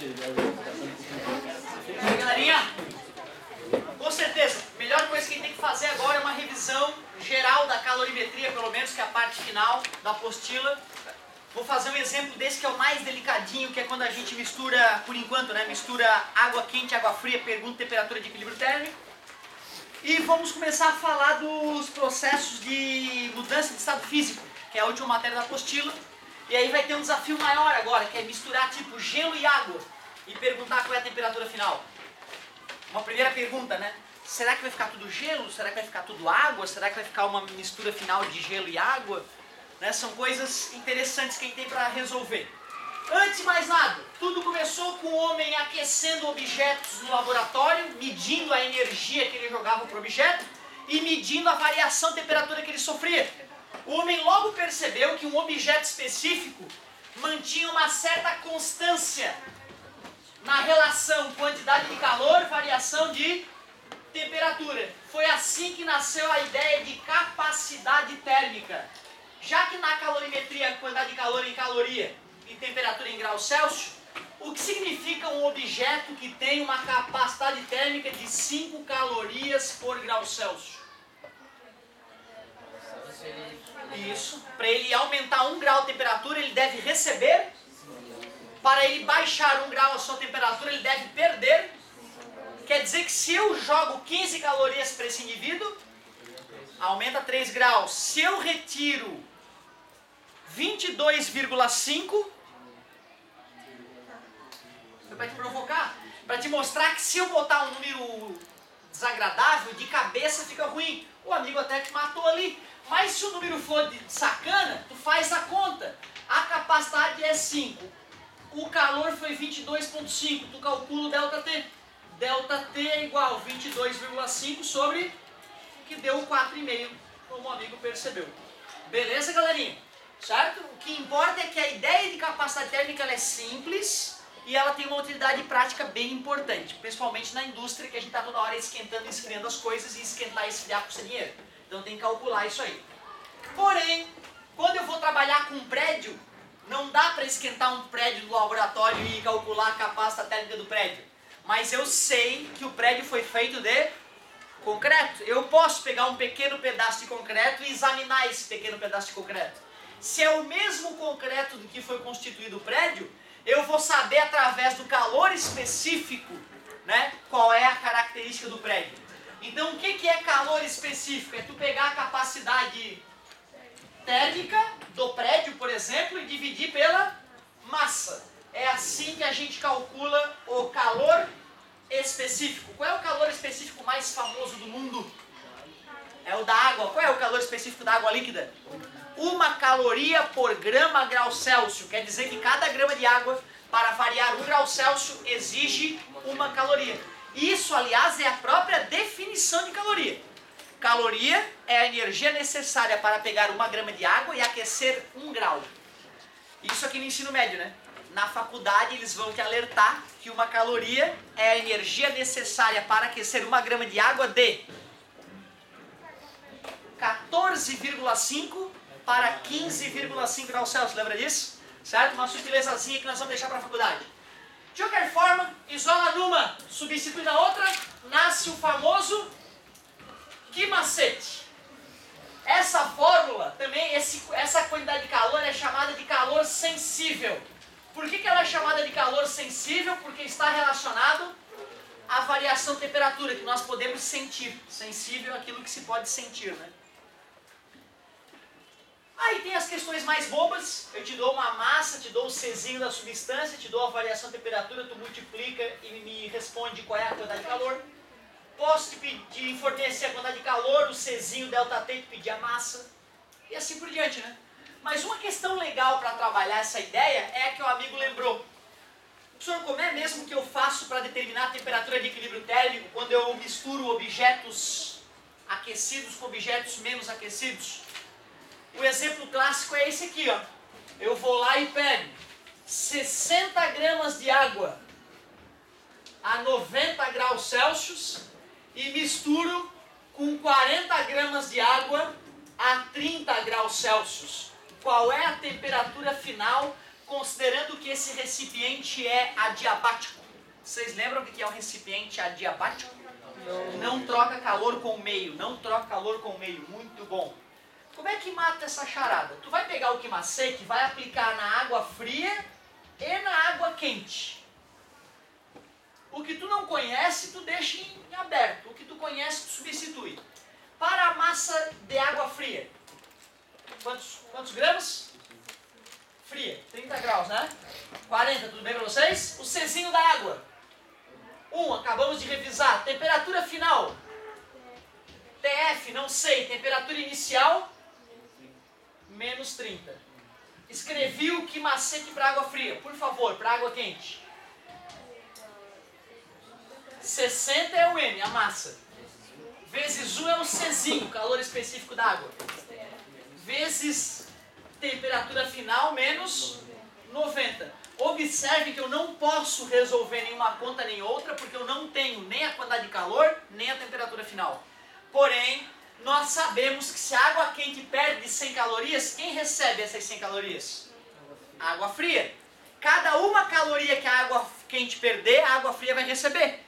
E aí, galerinha? Com certeza, a melhor coisa que a gente tem que fazer agora é uma revisão geral da calorimetria, pelo menos, que é a parte final da apostila. Vou fazer um exemplo desse que é o mais delicadinho, que é quando a gente mistura, por enquanto, né? Mistura água quente, água fria, pergunta temperatura de equilíbrio térmico. E vamos começar a falar dos processos de mudança de estado físico, que é a última matéria da apostila. E aí vai ter um desafio maior agora, que é misturar tipo gelo e água e perguntar qual é a temperatura final. Uma primeira pergunta, né? Será que vai ficar tudo gelo? Será que vai ficar tudo água? Será que vai ficar uma mistura final de gelo e água? Né? São coisas interessantes que a gente tem para resolver. Antes de mais nada, tudo começou com o homem aquecendo objetos no laboratório, medindo a energia que ele jogava para o objeto e medindo a variação de temperatura que ele sofria. O homem logo percebeu que um objeto específico mantinha uma certa constância na relação quantidade de calor, variação de temperatura. Foi assim que nasceu a ideia de capacidade térmica. Já que na calorimetria a quantidade de calor em caloria e temperatura em graus Celsius, o que significa um objeto que tem uma capacidade térmica de 5 calorias por grau Celsius? Isso. Para ele aumentar 1 grau a temperatura, ele deve receber. Para ele baixar 1 grau a sua temperatura, ele deve perder. Quer dizer que se eu jogo 15 calorias para esse indivíduo, aumenta 3 graus. Se eu retiro 22,5, foi para te provocar, para te mostrar que se eu botar um número desagradável, de cabeça fica ruim. O amigo até que matou ali. Mas se o número for de sacana, tu faz a conta. A capacidade é 5. O calor foi 22,5. Tu calcula o ΔT. ΔT é igual a 22,5 sobre que deu 4,5, como o amigo percebeu. Beleza, galerinha? Certo? O que importa é que a ideia de capacidade térmica ela é simples e ela tem uma utilidade prática bem importante, principalmente na indústria, que a gente está toda hora esquentando e esfriando as coisas, e esquentar e esfriar custa dinheiro. Então tem que calcular isso aí. Porém, quando eu vou trabalhar com um prédio, não dá para esquentar um prédio no laboratório e calcular a capacidade térmica do prédio. Mas eu sei que o prédio foi feito de concreto. Eu posso pegar um pequeno pedaço de concreto e examinar esse pequeno pedaço de concreto. Se é o mesmo concreto do que foi constituído o prédio, eu vou saber através do calor específico, né, qual é a característica do prédio. Então o que é calor específico? É tu pegar a capacidade térmica do prédio, por exemplo, e dividir pela massa. É assim que a gente calcula o calor específico. Qual é o calor específico mais famoso do mundo? É o da água. Qual é o calor específico da água líquida? 1 caloria por grama grau Celsius. Quer dizer que cada grama de água, para variar 1 grau Celsius, exige 1 caloria. Isso, aliás, é a própria definição de caloria. Caloria é a energia necessária para pegar 1 grama de água e aquecer 1 grau. Isso aqui no ensino médio, né? Na faculdade eles vão te alertar que 1 caloria é a energia necessária para aquecer 1 grama de água de 14,5 para 15,5 graus Celsius. Lembra disso? Certo? Uma sutilezazinha que nós vamos deixar para a faculdade. De qualquer forma, isola numa, substitui na outra, nasce o famoso que macete. Essa fórmula, também, essa quantidade de calor é chamada de calor sensível. Por que ela é chamada de calor sensível? Porque está relacionado à variação de temperatura, que nós podemos sentir. Sensível é aquilo que se pode sentir, né? Aí tem as questões mais bobas. Eu te dou uma massa, te dou o Czinho da substância, te dou a variação de temperatura, tu multiplica e me responde qual é a quantidade de calor. Posso te fornecer a quantidade de calor, o Czinho, ΔT, te pedir a massa. E assim por diante, né? Mas uma questão legal para trabalhar essa ideia é a que o amigo lembrou. Professor, como é mesmo que eu faço para determinar a temperatura de equilíbrio térmico quando eu misturo objetos aquecidos com objetos menos aquecidos? O exemplo clássico é esse aqui, ó. Eu vou lá e pego 60 gramas de água a 90 graus Celsius e misturo com 40 gramas de água a 30 graus Celsius. Qual é a temperatura final considerando que esse recipiente é adiabático. Vocês lembram o que é um recipiente adiabático? Não troca calor com o meio, não troca calor com o meio, muito bom. Como é que mata essa charada? Tu vai pegar o queima-seque, vai aplicar na água fria e na água quente. O que tu não conhece, tu deixa em aberto. O que tu conhece, tu substitui. Para a massa de água fria, quantos gramas? Fria, 30 graus, né? 40, tudo bem para vocês? O Czinho da água. 1, acabamos de revisar. Temperatura final. TF, não sei. Temperatura inicial, menos 30. Escrevi o queima-seque para água fria. Por favor, para água quente. 60 é o M, a massa. Vezes 1 é o Czinho, calor específico da água. Vezes temperatura final, menos 90. Observe que eu não posso resolver nenhuma conta nem outra, porque eu não tenho nem a quantidade de calor, nem a temperatura final. Porém, nós sabemos que se a água quente perde 100 calorias, quem recebe essas 100 calorias? Água fria. Cada uma caloria que a água quente perder, a água fria vai receber.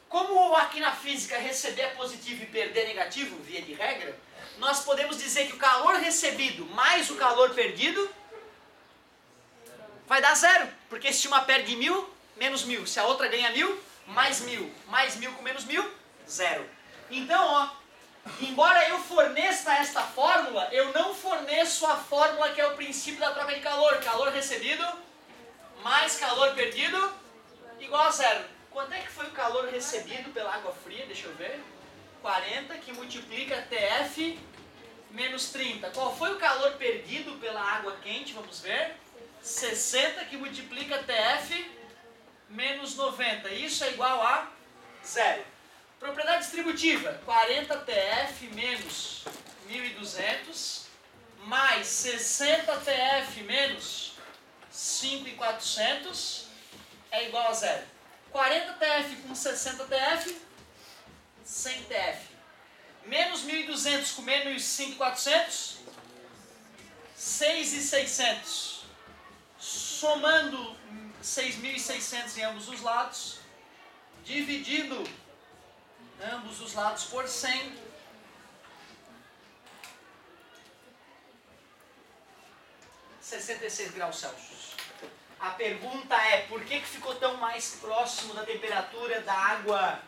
Como aqui na física receber é positivo e perder é negativo, via de regra, nós podemos dizer que o calor recebido mais o calor perdido vai dar 0. Porque se uma perde 1000, menos 1000. Se a outra ganha 1000, mais 1000. Mais 1000 com menos 1000, 0. Então, ó, embora eu forneça esta fórmula, eu não forneço a fórmula que é o princípio da troca de calor. Calor recebido mais calor perdido igual a 0. Quanto é que foi o calor recebido pela água fria? Deixa eu ver. 40 que multiplica TF menos 30. Qual foi o calor perdido pela água quente? Vamos ver. 60 que multiplica TF menos 90. Isso é igual a 0. Propriedade distributiva. 40 TF menos 1200 mais 60 TF menos 5.400 é igual a 0. 40 TF com 60 TF, 100 TF. Menos 1.200 com menos 5.400, 6.600. Somando 6.600 em ambos os lados, dividindo ambos os lados por 100, (66 graus Celsius). A pergunta é, por que ficou tão mais próximo da temperatura da água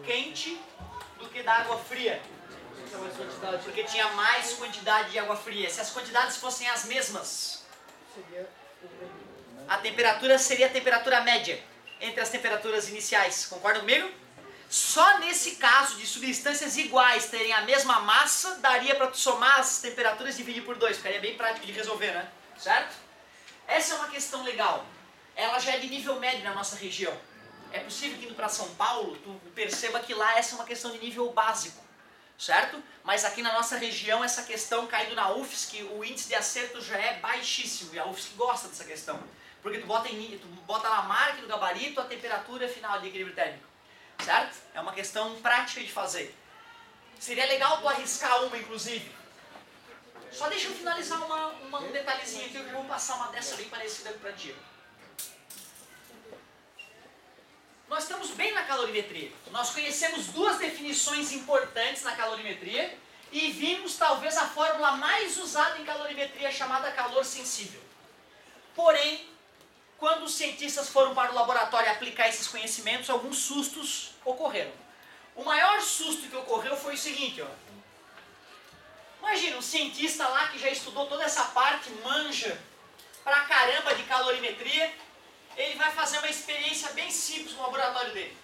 quente do que da água fria? Porque tinha mais quantidade de água fria. Se as quantidades fossem as mesmas, a temperatura seria a temperatura média entre as temperaturas iniciais. Concordam comigo? Só nesse caso de substâncias iguais terem a mesma massa, daria para somar as temperaturas e dividir por 2. Ficaria bem prático de resolver, né? Certo? Essa é uma questão legal. Ela já é de nível médio na nossa região. É possível que indo para São Paulo, tu perceba que lá essa é uma questão de nível básico. Certo? Mas aqui na nossa região, essa questão caindo na UFSC, o índice de acerto já é baixíssimo. E a UFSC gosta dessa questão. Porque tu bota na marca do gabarito a temperatura final de equilíbrio térmico. Certo? É uma questão prática de fazer. Seria legal tu arriscar uma, inclusive. Só deixa eu finalizar um detalhezinho aqui, que eu vou passar uma dessa bem parecida para ti. Nós estamos bem na calorimetria. Nós conhecemos duas definições importantes na calorimetria e vimos talvez a fórmula mais usada em calorimetria, chamada calor sensível. Porém, quando os cientistas foram para o laboratório aplicar esses conhecimentos, alguns sustos ocorreram. O maior susto que ocorreu foi o seguinte, ó. Imagina, um cientista lá que já estudou toda essa parte, manja pra caramba de calorimetria, ele vai fazer uma experiência bem simples no laboratório dele.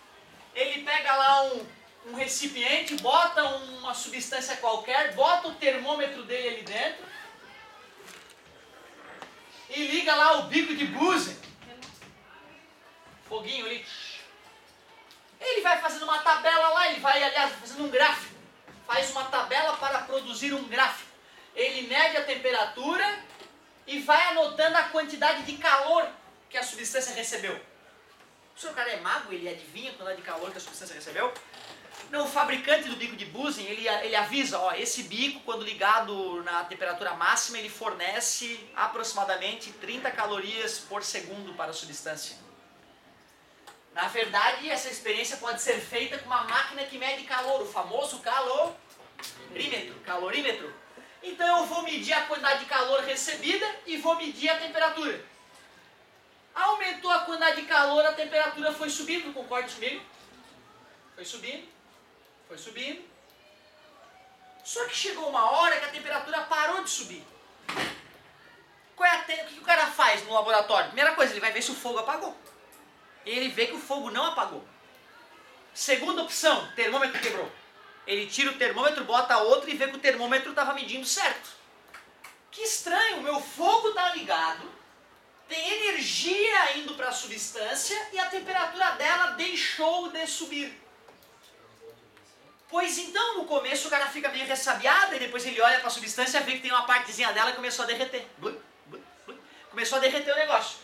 Ele pega lá um recipiente, bota uma substância qualquer, bota o termômetro dele ali dentro e liga lá o bico de Bunsen, foguinho ali. Ele vai fazendo uma tabela lá, ele vai, aliás, fazendo um gráfico. Faz uma tabela para produzir um gráfico. Ele mede a temperatura e vai anotando a quantidade de calor que a substância recebeu. O senhor cara é mago, ele adivinha a quantidade de calor que a substância recebeu? Não, o fabricante do bico de Bunsen, ele avisa, ó, esse bico, quando ligado na temperatura máxima, ele fornece aproximadamente 30 calorias por segundo para a substância. Na verdade, essa experiência pode ser feita com uma máquina que mede calor, o famoso calorímetro. Então eu vou medir a quantidade de calor recebida e vou medir a temperatura. Aumentou a quantidade de calor, a temperatura foi subindo, concorda comigo? Foi subindo. Só que chegou uma hora que a temperatura parou de subir. O que o cara faz no laboratório? Primeira coisa, ele vai ver se o fogo apagou. Ele vê que o fogo não apagou. Segunda opção, termômetro quebrou. Ele tira o termômetro, bota outro e vê que o termômetro estava medindo certo. Que estranho, meu fogo está ligado, tem energia indo para a substância e a temperatura dela deixou de subir. Pois então, no começo o cara fica meio ressabiado e depois ele olha para a substância e vê que tem uma partezinha dela que começou a derreter. Começou a derreter o negócio.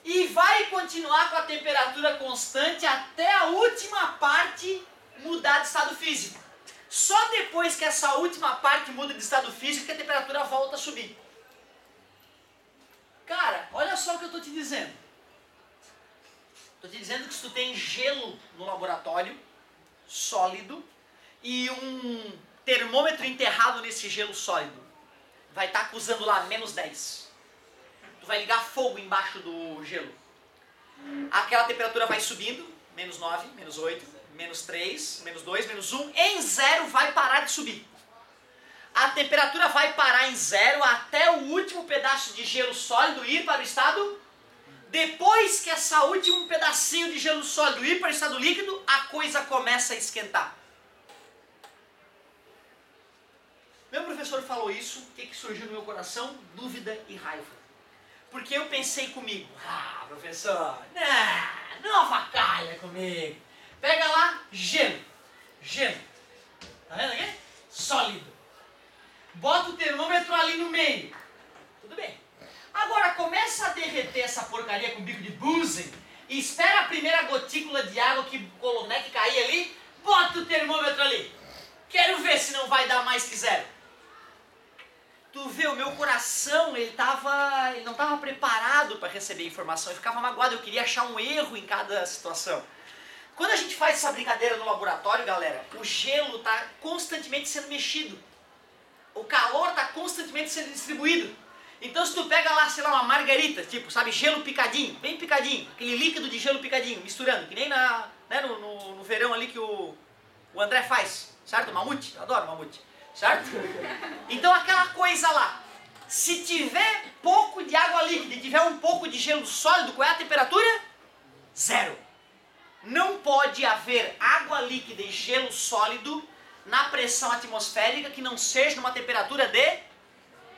E vai continuar com a temperatura constante até a última parte mudar de estado físico. Só depois que essa última parte muda de estado físico que a temperatura volta a subir. Cara, olha só o que eu estou te dizendo. Estou te dizendo que se tu tem gelo no laboratório, sólido, e um termômetro enterrado nesse gelo sólido, vai estar acusando lá -10. Tu vai ligar fogo embaixo do gelo. Aquela temperatura vai subindo, -9, -8, -3, -2, -1, em 0 vai parar de subir. A temperatura vai parar em 0 até o último pedaço de gelo sólido ir para o estado. Depois que esse último pedacinho de gelo sólido ir para o estado líquido, a coisa começa a esquentar. Meu professor falou isso, o que surgiu no meu coração? Dúvida e raiva. Porque eu pensei comigo, professor, não avacalha comigo. Pega lá, gelo. Tá vendo aqui? Sólido. Bota o termômetro ali no meio. Tudo bem. Agora começa a derreter essa porcaria com bico de Bunsen e espera a primeira gotícula de água que cair ali, bota o termômetro ali. Quero ver se não vai dar mais que 0. Tu vê, o meu coração, ele não estava preparado para receber informação, eu ficava magoado, eu queria achar um erro em cada situação. Quando a gente faz essa brincadeira no laboratório, galera, o gelo está constantemente sendo mexido. O calor está constantemente sendo distribuído. Então se tu pega lá, sei lá, uma margarita, tipo, sabe, gelo picadinho, bem picadinho, aquele líquido de gelo picadinho, misturando, que nem no verão ali que o André faz, certo? Mamute, eu adoro mamute. Certo? Então aquela coisa lá, se tiver pouco de água líquida e tiver um pouco de gelo sólido, qual é a temperatura? 0. Não pode haver água líquida e gelo sólido na pressão atmosférica que não seja numa temperatura de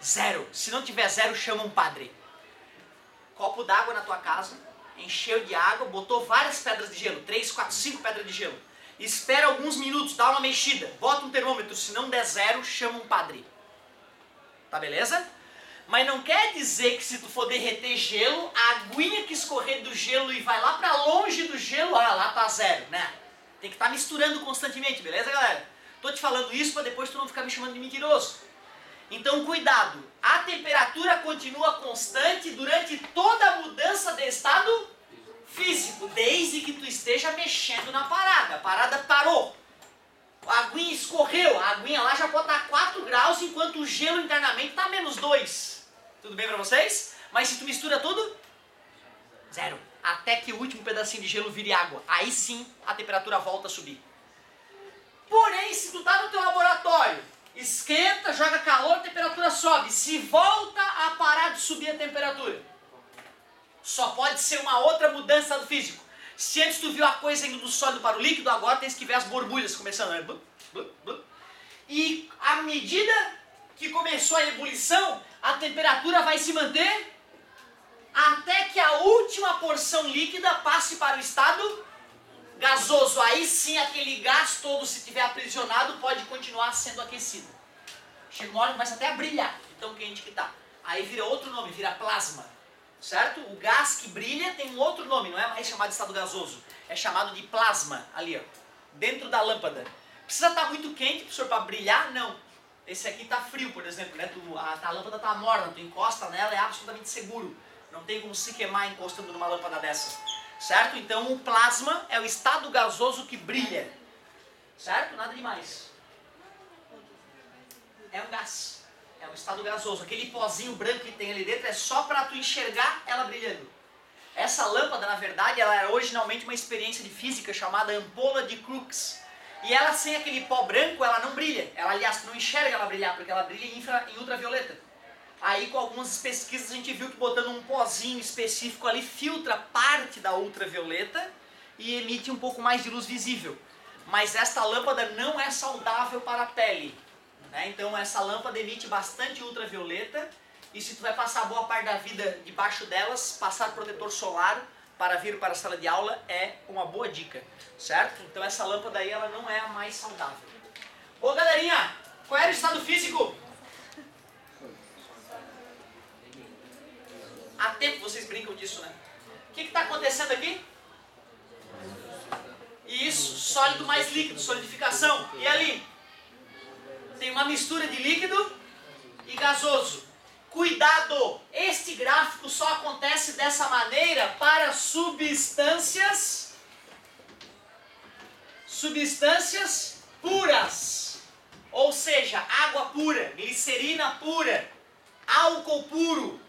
0. Se não tiver 0, chama um padre. Copo d'água na tua casa, encheu de água, botou várias pedras de gelo, 3, 4, 5 pedras de gelo. Espera alguns minutos, dá uma mexida, bota um termômetro, se não der 0, chama um padre. Tá beleza? Mas não quer dizer que se tu for derreter gelo, a aguinha que escorrer do gelo e vai lá pra longe do gelo, lá tá 0, né? Tem que estar misturando constantemente, beleza, galera? Tô te falando isso para depois tu não ficar me chamando de mentiroso. Então cuidado, a temperatura continua constante durante toda a mudança de estado físico, desde que tu esteja mexendo na parada. A parada parou, a aguinha escorreu, a aguinha lá já pode estar 4 graus, enquanto o gelo internamente está -2. Tudo bem para vocês? Mas se tu mistura tudo, 0. Até que o último pedacinho de gelo vire água. Aí sim a temperatura volta a subir. Porém, se tu está no teu laboratório, esquenta, joga calor, a temperatura sobe. Se volta a parar de subir a temperatura, só pode ser uma outra mudança do físico. Se antes tu viu a coisa indo do sólido para o líquido, agora tens que ver as borbulhas começando. E à medida que começou a ebulição, a temperatura vai se manter até que a última porção líquida passe para o estado gasoso. Aí sim aquele gás todo, se estiver aprisionado, pode continuar sendo aquecido. Chega uma hora que começa até a brilhar, de tão quente que está. Aí vira outro nome, vira plasma. Certo? O gás que brilha tem um outro nome, não é mais chamado de estado gasoso. É chamado de plasma, ali ó. dentro da lâmpada. Precisa estar muito quente, professor, para brilhar? Não. Esse aqui está frio, por exemplo, né? A lâmpada está morna, tu encosta nela, é absolutamente seguro. Não tem como se queimar encostando numa lâmpada dessa. Certo? Então o plasma é o estado gasoso que brilha. Certo? Nada demais. É um gás. É um estado gasoso. Aquele pozinho branco que tem ali dentro é só para tu enxergar ela brilhando. Essa lâmpada, na verdade, ela era originalmente uma experiência de física chamada ampola de Crookes. E ela, sem aquele pó branco, ela não brilha. Ela, aliás, tu não enxerga ela brilhar, porque ela brilha em ultravioleta. Aí, com algumas pesquisas, a gente viu que botando um pozinho específico ali, filtra parte da ultravioleta e emite um pouco mais de luz visível. Mas esta lâmpada não é saudável para a pele. Né? Então, essa lâmpada emite bastante ultravioleta. E se tu vai passar boa parte da vida debaixo delas, passar protetor solar para vir para a sala de aula é uma boa dica, certo? Então essa lâmpada aí, ela não é a mais saudável. Ô galerinha, qual era o estado físico? Há tempo vocês brincam disso, né? O que está acontecendo aqui? Isso, sólido mais líquido, solidificação. E ali? Tem uma mistura de líquido e gasoso. Cuidado! Este gráfico só acontece dessa maneira para substâncias puras. Ou seja, água pura, glicerina pura, álcool puro.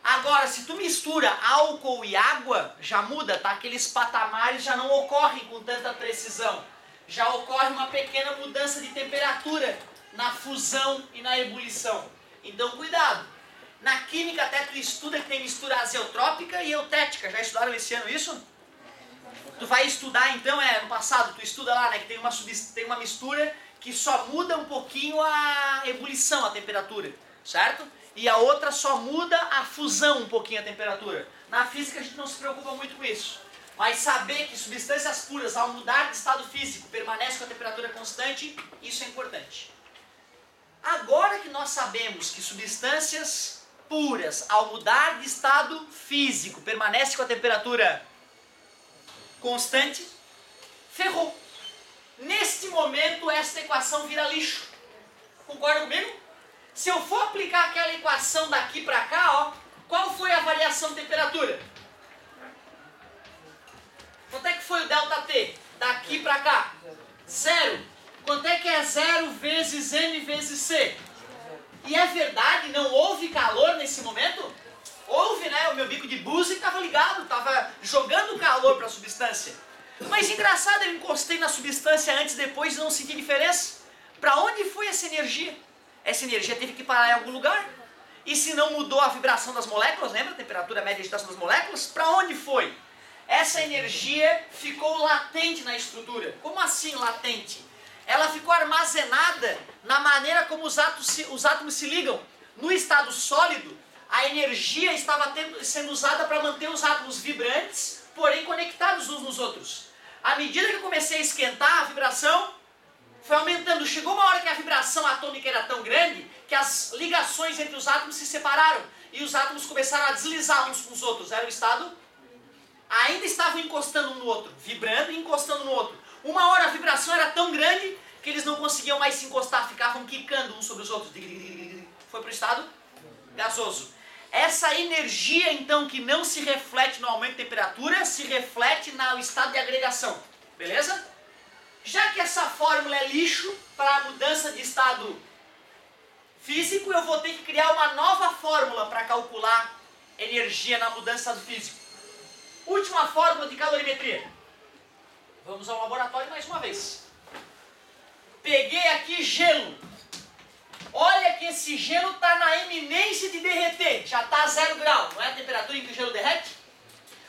Agora, se tu mistura álcool e água, já muda, tá? Aqueles patamares já não ocorrem com tanta precisão. Já ocorre uma pequena mudança de temperatura na fusão e na ebulição. Então, cuidado! Na química até tu estuda que tem mistura azeotrópica e eutética. Já estudaram esse ano isso? Tu vai estudar então, no passado, tu estuda lá, né, que tem uma mistura que só muda um pouquinho a ebulição, a temperatura, certo? E a outra só muda a fusão um pouquinho a temperatura. Na física a gente não se preocupa muito com isso. Mas saber que substâncias puras, ao mudar de estado físico, permanecem com a temperatura constante, isso é importante. Agora que nós sabemos que substâncias puras, ao mudar de estado físico, permanece com a temperatura constante, ferrou. Neste momento, esta equação vira lixo. Concorda comigo? Se eu for aplicar aquela equação daqui para cá, ó, qual foi a variação de temperatura? Quanto é que foi o ΔT? Daqui para cá? 0. Quanto é que é 0 vezes M vezes C? E é verdade, não houve calor nesse momento? Houve, né? O meu bico de búzio estava ligado, estava jogando calor para a substância. Mas engraçado, eu encostei na substância antes e depois e não senti diferença. Para onde foi essa energia? Essa energia teve que parar em algum lugar. E se não mudou a vibração das moléculas, lembra a temperatura média de agitação das moléculas? Para onde foi? Essa energia ficou latente na estrutura. Como assim latente? Ela ficou armazenada na maneira como os átomos se ligam. No estado sólido, a energia estava sendo usada para manter os átomos vibrantes, porém conectados uns nos outros. À medida que eu comecei a esquentar, a vibração foi aumentando. Chegou uma hora que a vibração atômica era tão grande que as ligações entre os átomos se separaram e os átomos começaram a deslizar uns com os outros. Era o estado? Ainda estavam encostando um no outro, vibrando e encostando no outro. Uma hora a vibração era tão grande que eles não conseguiam mais se encostar, ficavam quicando uns sobre os outros. Foi para o estado gasoso. Essa energia, então, que não se reflete no aumento de temperatura, se reflete no estado de agregação. Beleza? Já que essa fórmula é lixo para a mudança de estado físico, eu vou ter que criar uma nova fórmula para calcular energia na mudança de estado físico. Última fórmula de calorimetria. Vamos ao laboratório mais uma vez. Peguei aqui gelo. Olha que esse gelo está na iminência de derreter. Já está a 0 grau, não é a temperatura em que o gelo derrete?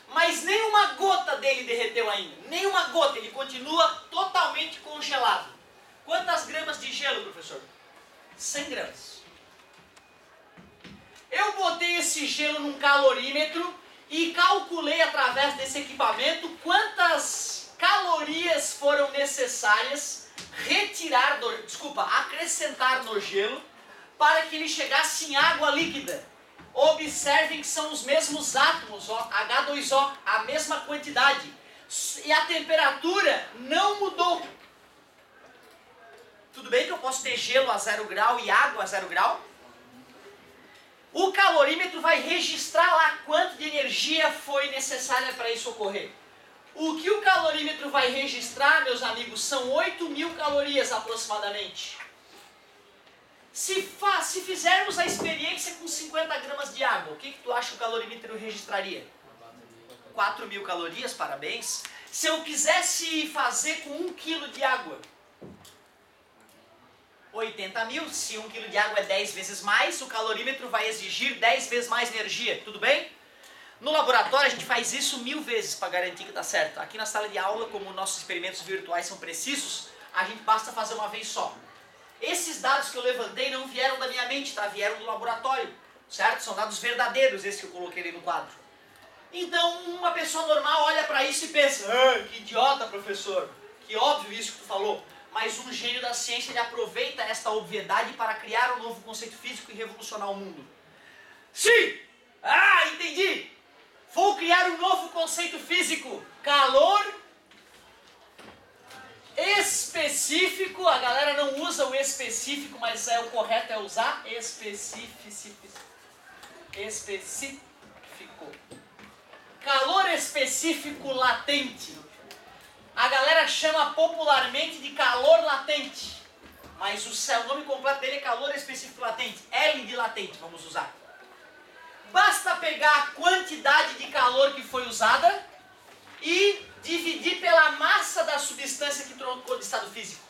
Mas nenhuma gota dele derreteu ainda. Nenhuma gota, ele continua totalmente congelado. Quantas gramas de gelo, professor? 100 gramas. Eu botei esse gelo num calorímetro e calculei através desse equipamento quantas calorias foram necessárias acrescentar no gelo para que ele chegasse em água líquida. Observem que são os mesmos átomos, ó, H2O, a mesma quantidade. E a temperatura não mudou. Tudo bem que eu posso ter gelo a 0 grau e água a 0 grau? O calorímetro vai registrar lá quanto de energia foi necessária para isso ocorrer. O que o calorímetro vai registrar, meus amigos, são 8.000 calorias aproximadamente. Se fizermos a experiência com 50 gramas de água, o que tu acha que o calorímetro registraria? 4.000 calorias, parabéns. Se eu quisesse fazer com 1 kg de água, 80.000, se 1 kg de água é 10 vezes mais, o calorímetro vai exigir 10 vezes mais energia, tudo bem? No laboratório a gente faz isso 1000 vezes para garantir que dá certo. Aqui na sala de aula, como nossos experimentos virtuais são precisos, a gente basta fazer uma vez só. Esses dados que eu levantei não vieram da minha mente, tá? Vieram do laboratório, certo? São dados verdadeiros esses que eu coloquei ali no quadro. Então uma pessoa normal olha para isso e pensa, que idiota, professor, que óbvio isso que tu falou. Mas um gênio da ciência ele aproveita esta obviedade para criar um novo conceito físico e revolucionar o mundo. Sim! Ah, entendi! Vou criar um novo conceito físico. Calor específico. A galera não usa o específico, mas o correto é usar específico. Calor específico latente. A galera chama popularmente de calor latente, mas o nome completo dele é calor específico latente, L de latente, vamos usar. Basta pegar a quantidade de calor que foi usada e dividir pela massa da substância que trocou de estado físico.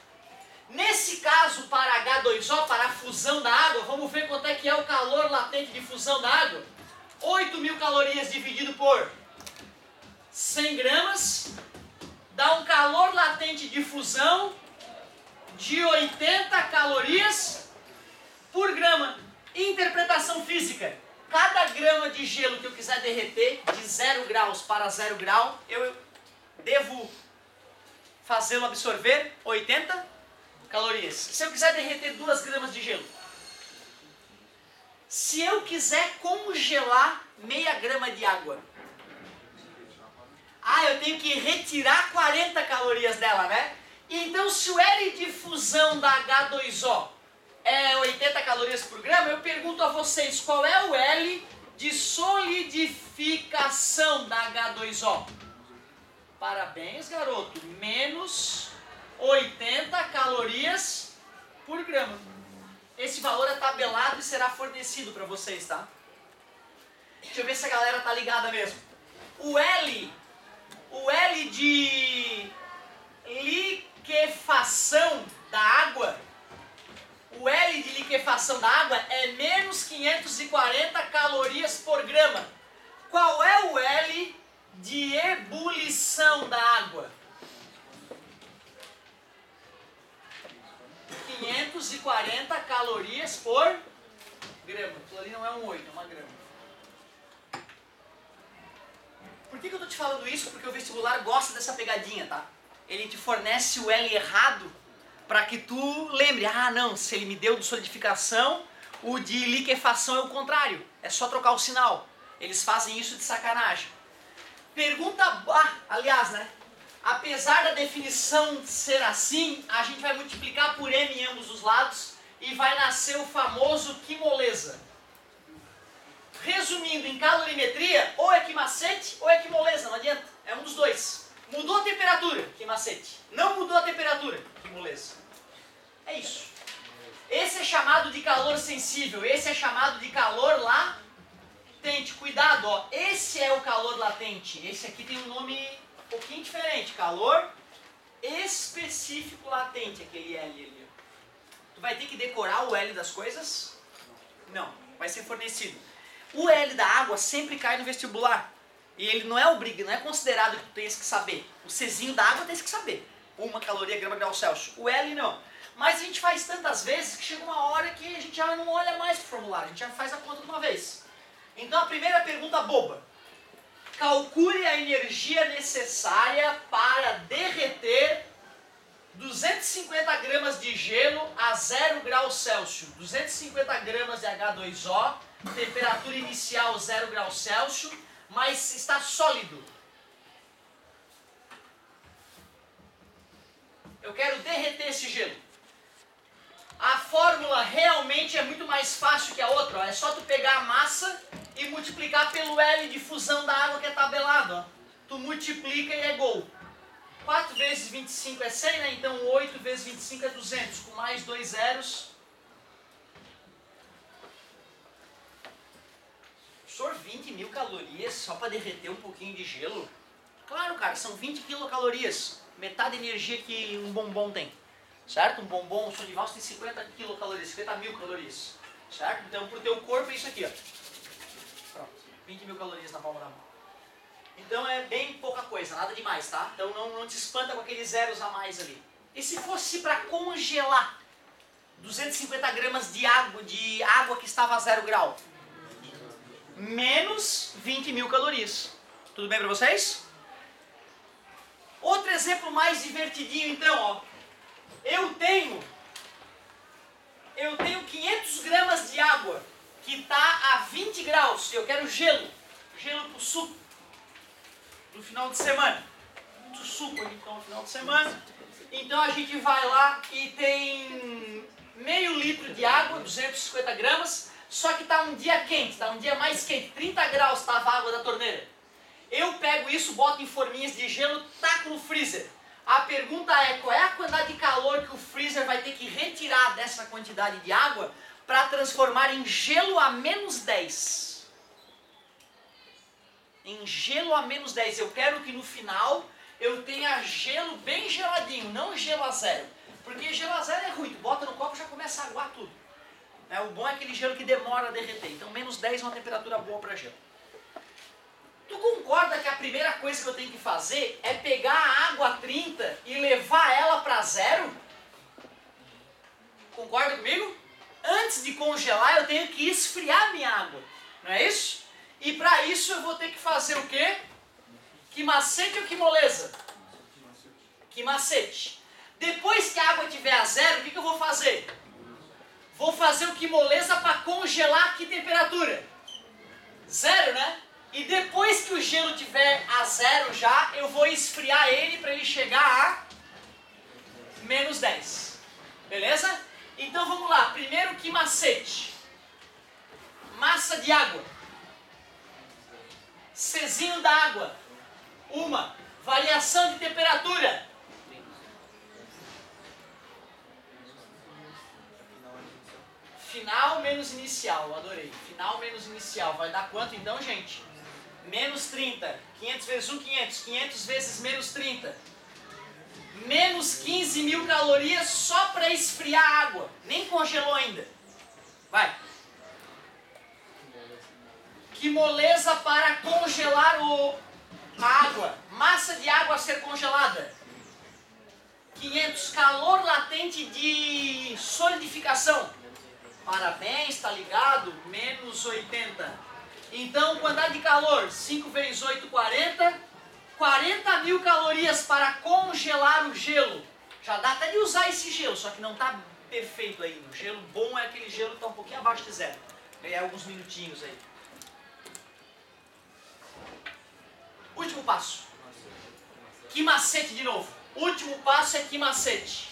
Nesse caso, para H2O, para a fusão da água, vamos ver quanto é que é o calor latente de fusão da água. 8.000 calorias dividido por 100 gramas... dá um calor latente de fusão de 80 calorias por grama. Interpretação física. Cada grama de gelo que eu quiser derreter, de 0 graus para 0 grau, eu devo fazê-lo absorver 80 calorias. Se eu quiser derreter 2 gramas de gelo. Se eu quiser congelar meia grama de água, eu tenho que retirar 40 calorias dela, né? Então, se o L de fusão da H2O é 80 calorias por grama, eu pergunto a vocês, qual é o L de solidificação da H2O? Parabéns, garoto. Menos 80 calorias por grama. Esse valor é tabelado e será fornecido para vocês, tá? Deixa eu ver se a galera tá ligada mesmo. O L de liquefação da água, o L de liquefação da água é menos 540 calorias por grama. Qual é o L de ebulição da água? 540 calorias por grama. Aquilo ali não é um 8, é uma grama. Por que eu tô te falando isso? Porque o vestibular gosta dessa pegadinha, tá? Ele te fornece o L errado para que tu lembre, não, se ele me deu de solidificação, o de liquefação é o contrário. É só trocar o sinal. Eles fazem isso de sacanagem. Pergunta, aliás, né? Apesar da definição ser assim, a gente vai multiplicar por M em ambos os lados e vai nascer o famoso que moleza. Resumindo, em calorimetria, ou é que macete ou é que moleza, não adianta. É um dos dois. Mudou a temperatura, que macete. Não mudou a temperatura, que moleza. É isso. Esse é chamado de calor sensível, esse é chamado de calor latente. Cuidado, ó. Esse é o calor latente. Esse aqui tem um nome um pouquinho diferente. Calor específico latente, aquele L ali. Tu vai ter que decorar o L das coisas? Não, vai ser fornecido. O L da água sempre cai no vestibular. E ele não é considerado que tu tens que saber. O Czinho da água tens que saber. 1 caloria, grama, grau Celsius. O L não. Mas a gente faz tantas vezes que chega uma hora que a gente já não olha mais pro formulário. A gente já faz a conta de uma vez. Então a primeira pergunta boba. Calcule a energia necessária para derreter 250 gramas de gelo a 0 graus Celsius. 250 gramas de H2O. Temperatura inicial 0 graus Celsius, mas está sólido. Eu quero derreter esse gelo. A fórmula realmente é muito mais fácil que a outra. Ó. É só tu pegar a massa e multiplicar pelo L de fusão da água que é tabelado. Ó. Tu multiplica e é gol. 4 vezes 25 é 100, né? Então 8 vezes 25 é 200. Com mais 2 zeros. Professor, 20 mil calorias só para derreter um pouquinho de gelo? Claro, cara, são 20 quilocalorias. Metade da energia que um bombom tem. Certo? Um bombom, um som de valsa tem 50 quilocalorias, 50 mil calorias. Certo? Então, pro teu corpo é isso aqui, ó. Pronto. 20 mil calorias na palma da mão. Então é bem pouca coisa, nada demais, tá? Então não te espanta com aqueles zeros a mais ali. E se fosse para congelar 250 gramas de água que estava a 0 grau? Menos 20 mil calorias. Tudo bem para vocês? Outro exemplo mais divertidinho então, ó. Eu tenho 500 gramas de água que está a 20 graus. Eu quero gelo. Gelo para o suco. No final de semana. Muito suco aqui então no final de semana. Então a gente vai lá e tem meio litro de água, 250 gramas. Só que está um dia quente, está um dia mais quente. 30 graus estava a água da torneira. Eu pego isso, boto em forminhas de gelo, taco no freezer. A pergunta é, qual é a quantidade de calor que o freezer vai ter que retirar dessa quantidade de água para transformar em gelo a menos 10? Em gelo a menos 10. Eu quero que no final eu tenha gelo bem geladinho, não gelo a 0. Porque gelo a 0 é ruim, tu bota no copo e já começa a aguar tudo. O bom é aquele gelo que demora a derreter. Então menos 10 é uma temperatura boa para gelo. Tu concorda que a primeira coisa que eu tenho que fazer é pegar a água a 30 e levar ela para 0? Concorda comigo? Antes de congelar eu tenho que esfriar minha água, não é isso? E para isso eu vou ter que fazer o quê? Que macete ou que moleza? Que macete. Depois que a água estiver a 0, o que eu vou fazer? Vou fazer o que moleza para congelar a que temperatura? 0, né? E depois que o gelo estiver a 0 já, eu vou esfriar ele para ele chegar a menos 10. Beleza? Então vamos lá. Primeiro, que macete? Massa de água. Czinho da água. Uma. Variação de temperatura. Final menos inicial. Adorei. Final menos inicial. Vai dar quanto então, gente? Menos 30. 500 vezes 1, 500. 500 vezes menos 30. Menos 15 mil calorias só para esfriar a água. Nem congelou ainda. Vai. Que moleza para congelar a água. Massa de água a ser congelada. 500. Calor latente de solidificação. Parabéns, tá ligado? Menos 80. Então, quantidade de calor, 5 vezes 8, 40. 40 mil calorias para congelar o gelo. Já dá até de usar esse gelo, só que não está perfeito ainda. O gelo bom é aquele gelo que está um pouquinho abaixo de 0. Ganhar alguns minutinhos aí. Último passo. Que macete de novo. Último passo é que macete.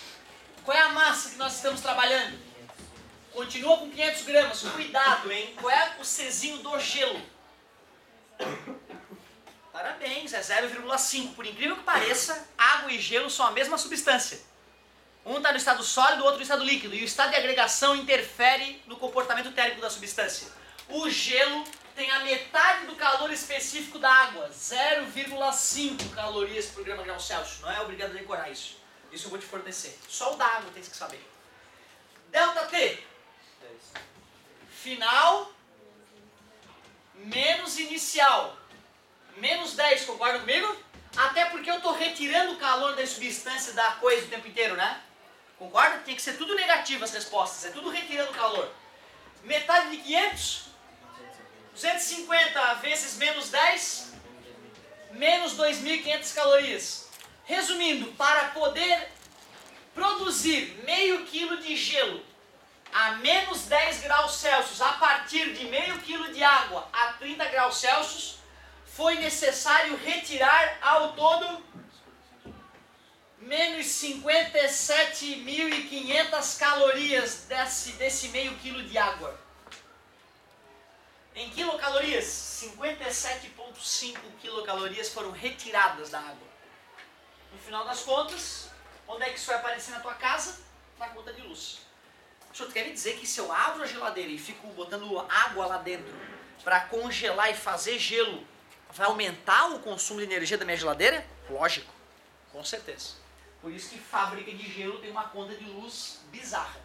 Qual é a massa que nós estamos trabalhando? Continua com 500 gramas, cuidado, hein? Qual é o Czinho do gelo? Parabéns, é 0,5. Por incrível que pareça, água e gelo são a mesma substância. Um está no estado sólido, o outro no estado líquido. E o estado de agregação interfere no comportamento térmico da substância. O gelo tem a metade do calor específico da água, 0,5 calorias por grama de grau Celsius. Não é obrigado a decorar isso. Isso eu vou te fornecer. Só o da água tem que saber. Delta T. Final menos inicial. Menos 10, concorda comigo? Até porque eu estou retirando o calor da substância da coisa o tempo inteiro, né? Concorda? Tem que ser tudo negativo as respostas. É tudo retirando o calor. Metade de 500. 250 vezes menos 10. Menos 2.500 calorias. Resumindo, para poder produzir meio quilo de gelo a menos 10 graus Celsius a partir de meio quilo de água a 30 graus Celsius, foi necessário retirar ao todo menos 57.500 calorias desse meio quilo de água. Em quilocalorias, 57,5 quilocalorias foram retiradas da água. No final das contas, onde é que isso vai aparecer na tua casa? Na conta de luz. O senhor quer me dizer que se eu abro a geladeira e fico botando água lá dentro para congelar e fazer gelo, vai aumentar o consumo de energia da minha geladeira? Lógico, com certeza. Por isso que fábrica de gelo tem uma conta de luz bizarra.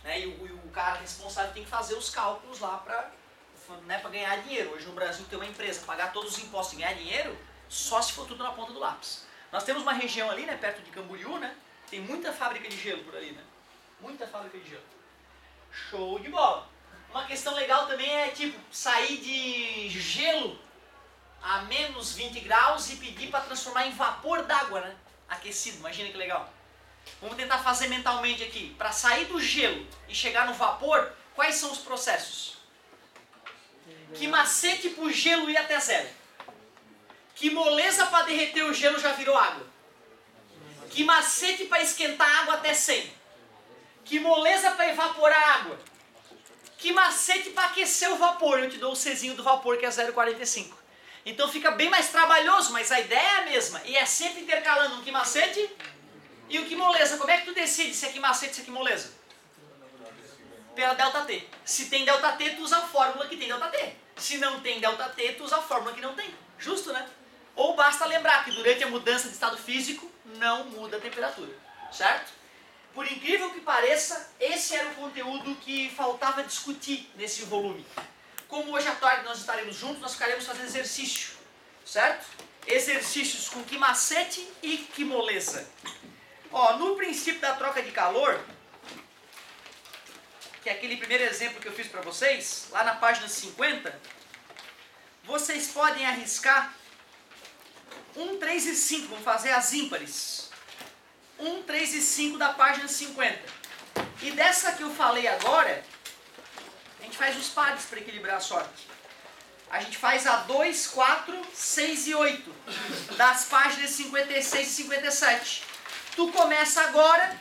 Né? E o cara responsável tem que fazer os cálculos lá para ganhar dinheiro. Hoje no Brasil tem uma empresa, pagar todos os impostos e ganhar dinheiro, só se for tudo na ponta do lápis. Nós temos uma região ali, né, perto de Camboriú, né? Tem muita fábrica de gelo por ali, né? Muita fábrica de gelo. Show de bola. Uma questão legal também é, tipo, sair de gelo a menos 20 graus e pedir para transformar em vapor d'água, né? Aquecido, imagina que legal. Vamos tentar fazer mentalmente aqui. Para sair do gelo e chegar no vapor, quais são os processos? Que macete para o gelo ir até zero? Que moleza para derreter o gelo já virou água? Que macete para esquentar a água até 100? Que moleza para evaporar a água? Que macete para aquecer o vapor? Eu te dou o Czinho do vapor, que é 0,45. Então fica bem mais trabalhoso, mas a ideia é a mesma. E é sempre intercalando um que macete e o que moleza. Como é que tu decide se é que macete e se é que moleza? Pela ΔT. Se tem ΔT, tu usa a fórmula que tem ΔT. Se não tem ΔT, tu usa a fórmula que não tem. Justo, né? Ou basta lembrar que durante a mudança de estado físico, não muda a temperatura. Certo? Por incrível que pareça, esse era o conteúdo que faltava discutir nesse volume. Como hoje à tarde nós estaremos juntos, nós ficaremos fazendo exercício. Certo? Exercícios com que macete e que moleza. Ó, no princípio da troca de calor, que é aquele primeiro exemplo que eu fiz para vocês, lá na página 50, vocês podem arriscar 1, 3 e 5, vamos fazer as ímpares. 1, 3 e 5 da página 50. E dessa que eu falei agora, a gente faz os pares para equilibrar a sorte. A gente faz a 2, 4, 6 e 8, das páginas 56 e 57. Tu começa agora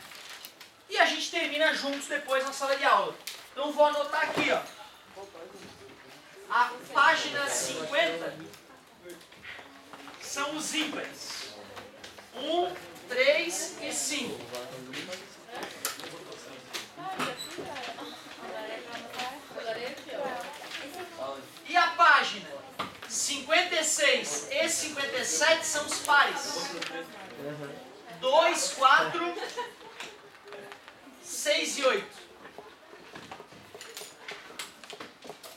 e a gente termina juntos depois na sala de aula. Então vou anotar aqui, ó. A página 50 são os ímpares. 1, 3 e 5. E a página 56 e 57 são os pares. 2, 4, 6 e 8.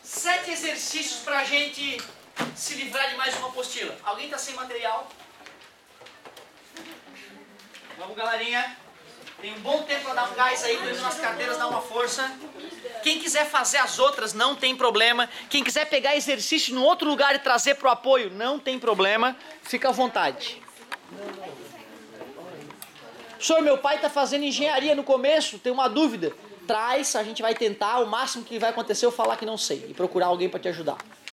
7 exercícios para a gente se livrar de mais uma apostila. Alguém está sem material? Vamos, galerinha. Tem um bom tempo para dar um gás aí, tô indo nas carteiras, dar uma força. Quem quiser fazer as outras, não tem problema. Quem quiser pegar exercício em outro lugar e trazer para o apoio, não tem problema. Fica à vontade. Senhor, meu pai está fazendo engenharia no começo, tem uma dúvida. Traz, a gente vai tentar, o máximo que vai acontecer é eu falar que não sei e procurar alguém para te ajudar.